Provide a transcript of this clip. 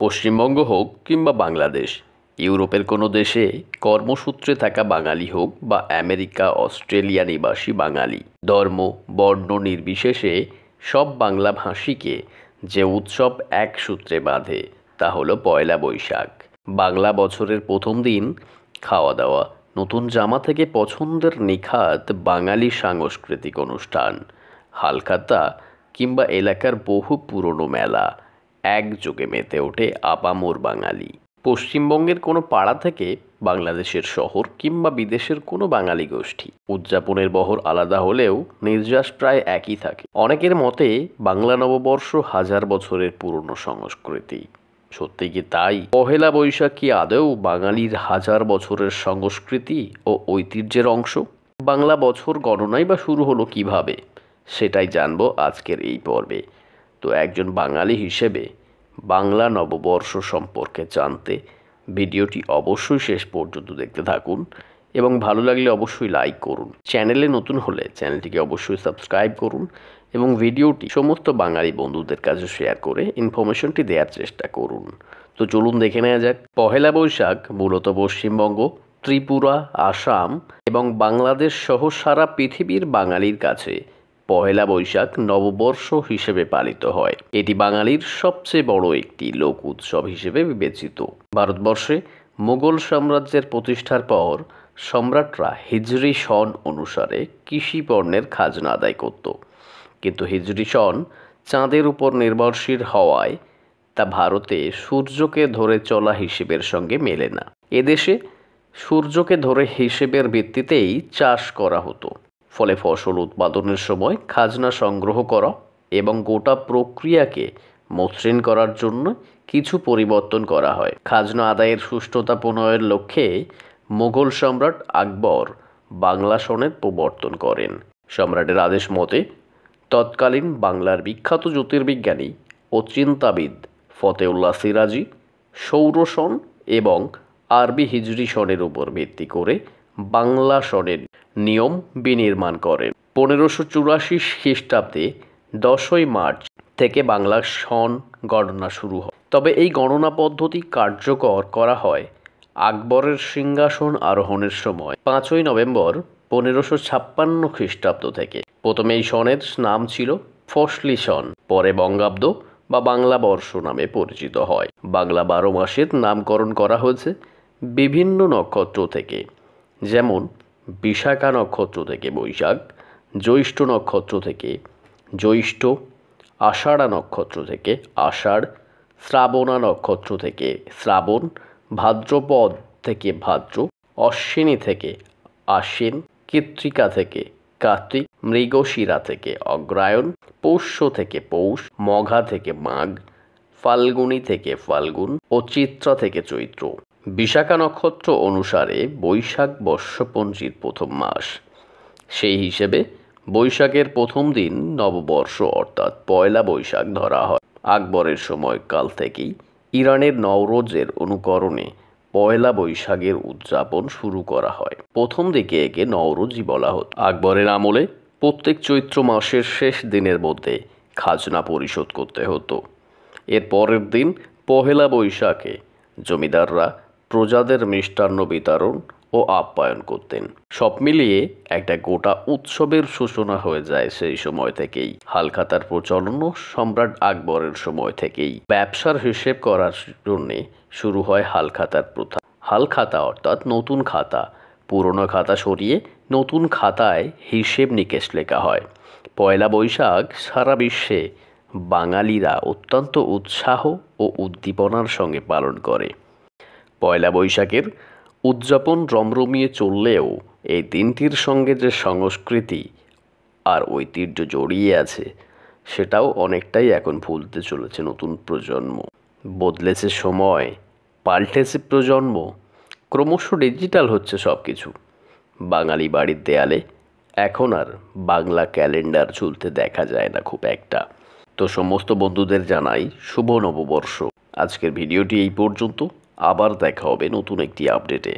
পশ্চিমবঙ্গ হোক কিংবা বাংলাদেশ, ইউরোপের কোনো দেশে কর্মসূত্রে থাকা বাঙালি হোক বা আমেরিকা অস্ট্রেলিয়া নিবাসী বাঙালি, ধর্ম বর্ণ নির্বিশেষে সব বাংলাভাষীকে যে উৎসব এক সূত্রে বাঁধে তা হলো পয়লা বৈশাখ। বাংলা বছরের প্রথম দিন খাওয়া দাওয়া, নতুন জামা থেকে পছন্দের নিখাত বাঙালি সাংস্কৃতিক অনুষ্ঠান, হালখাতা কিংবা এলাকার বহু পুরনো মেলা একযোগে মেতে ওঠে আপামর বাঙালি। পশ্চিমবঙ্গের কোনো পাড়া থেকে বাংলাদেশের শহর কিংবা বিদেশের কোনো বাঙালি গোষ্ঠী, উদযাপনের বহর আলাদা হলেও নির্যাস প্রায় একই থাকে। অনেকের মতে বাংলা নববর্ষ হাজার বছরের পুরনো সংস্কৃতি। সত্যি কি তাই? পহেলা বৈশাখ কি আদৌ বাঙালির হাজার বছরের সংস্কৃতি ও ঐতিহ্যের অংশ? বাংলা বছর গণনাই বা শুরু হলো কিভাবে, সেটাই জানবো আজকের এই পর্বে। তো একজন বাঙালি হিসেবে বাংলা নববর্ষ সম্পর্কে জানতে ভিডিওটি অবশ্যই শেষ পর্যন্ত দেখতে থাকুন এবং ভালো লাগলে অবশ্যই লাইক করুন। চ্যানেলে নতুন হলে চ্যানেলটিকে অবশ্যই সাবস্ক্রাইব করুন এবং ভিডিওটি সমস্ত বাঙালি বন্ধুদের কাছে শেয়ার করে ইনফরমেশনটি দেওয়ার চেষ্টা করুন। তো চলুন দেখে নেওয়া যাক। পহেলা বৈশাখ মূলত পশ্চিমবঙ্গ, ত্রিপুরা, আসাম এবং বাংলাদেশ সহ সারা পৃথিবীর বাঙালির কাছে পহেলা বৈশাখ নববর্ষ হিসেবে পালিত হয়। এটি বাঙালির সবচেয়ে বড় একটি লোক উৎসব হিসেবে বিবেচিত। ভারতবর্ষে মুঘল সাম্রাজ্যের প্রতিষ্ঠার পর সম্রাটরা হিজরি সন অনুসারে কৃষি পণ্যের খাজনা আদায় করত, কিন্তু হিজরি সন চাঁদের উপর নির্ভরশীল হওয়ায় তা ভারতে সূর্যকে ধরে চলা হিসেবের সঙ্গে মেলে না। এদেশে সূর্যকে ধরে হিসেবের ভিত্তিতেই চাষ করা হতো, ফলে ফসল উৎপাদনের সময় খাজনা সংগ্রহ করা এবং গোটা প্রক্রিয়াকে মসৃণ করার জন্য কিছু পরিবর্তন করা হয়। খাজনা আদায়ের সুষ্ঠুতা প্রণয়ের লক্ষ্যে মুঘল সম্রাট আকবর বাংলা সনের প্রবর্তন করেন। সম্রাটের আদেশ মতে তৎকালীন বাংলার বিখ্যাত জ্যোতির্বিজ্ঞানী ও চিন্তাবিদ ফতেউল্লাহ সিরাজি সৌর সন এবং আরবি হিজরি সনের উপর ভিত্তি করে বাংলা সনের নিয়ম বিনির্মাণ করেন। 1584 খ্রিস্টাব্দে 10ই মার্চ থেকে বাংলা সন গণনা শুরু হয়। তবে এই গণনা পদ্ধতি কার্যকর করা হয় আকবরের সিংহাসন আরোহণের সময় 5ই নভেম্বর 1556 খ্রিস্টাব্দ থেকে। প্রথমে এই সনের নাম ছিল ফসলি সন, পরে বঙ্গাব্দ বা বাংলা বর্ষ নামে পরিচিত হয়। বাংলা 12 মাসের নামকরণ করা হয়েছে বিভিন্ন নক্ষত্র থেকে, যেমন বিশাখা নক্ষত্র থেকে বৈশাখ, জ্যৈষ্ঠ নক্ষত্র থেকে জ্যৈষ্ঠ, আষাঢ়া নক্ষত্র থেকে আষাঢ়, শ্রাবণা নক্ষত্র থেকে শ্রাবণ, ভাদ্রপদ থেকে ভাদ্র, অশ্বিনী থেকে আশ্বিন, কৃত্তিকা থেকে কার্তিক, মৃগশিরা থেকে অগ্রহায়ণ, পৌষ্য থেকে পৌষ, মঘা থেকে মাঘ, ফাল্গুনী থেকে ফাল্গুন ও চিত্রা থেকে চৈত্র। বিশাখা নক্ষত্র অনুসারে বৈশাখ বর্ষপঞ্জির প্রথম মাস। সেই হিসেবে বৈশাখের প্রথম দিন নববর্ষ অর্থাৎ পয়লা বৈশাখ ধরা হয়। আকবরের সময়কাল থেকেই ইরানের নওরোজের অনুকরণে পয়লা বৈশাখের উদযাপন শুরু করা হয়। প্রথম দিকে একে নওরোজই বলা হতো। আকবরের আমলে প্রত্যেক চৈত্র মাসের শেষ দিনের মধ্যে খাজনা পরিশোধ করতে হতো। এর পরের দিন পহেলা বৈশাখে জমিদাররা প্রজাদের মিষ্টান্ন বিতরণ ও আপ্যায়ন করতেন। সব মিলিয়ে একটা গোটা উৎসবের সূচনা হয়ে যায় সেই সময় থেকেই। হালখাতার প্রচলন সম্রাট আকবরের সময় থেকেই। ব্যবসার হিসেব করার জন্যে শুরু হয় হালখাতার প্রথা। হালখাতা অর্থাৎ নতুন খাতা, পুরনো খাতা সরিয়ে নতুন খাতায় হিসেব নিকেশ লেখা হয়। পয়লা বৈশাখ সারা বিশ্বে বাঙালিরা অত্যন্ত উৎসাহ ও উদ্দীপনার সঙ্গে পালন করে। পয়লা বৈশাখের উদযাপন রমরমিয়ে চললেও এই দিনটির সঙ্গে যে সংস্কৃতি আর ঐতিহ্য জড়িয়ে আছে সেটাও অনেকটাই এখন ভুলতে চলেছে নতুন প্রজন্ম। বদলেছে সময়, পাল্টেছে প্রজন্ম, ক্রমশ ডিজিটাল হচ্ছে সব কিছু। বাঙালি বাড়ির দেয়ালে এখন আর বাংলা ক্যালেন্ডার ঝুলতে দেখা যায় না খুব একটা। তো সমস্ত বন্ধুদের জানাই শুভ নববর্ষ। আজকের ভিডিওটি এই পর্যন্ত। আবার দেখা হবে নতুন একটি আপডেটে।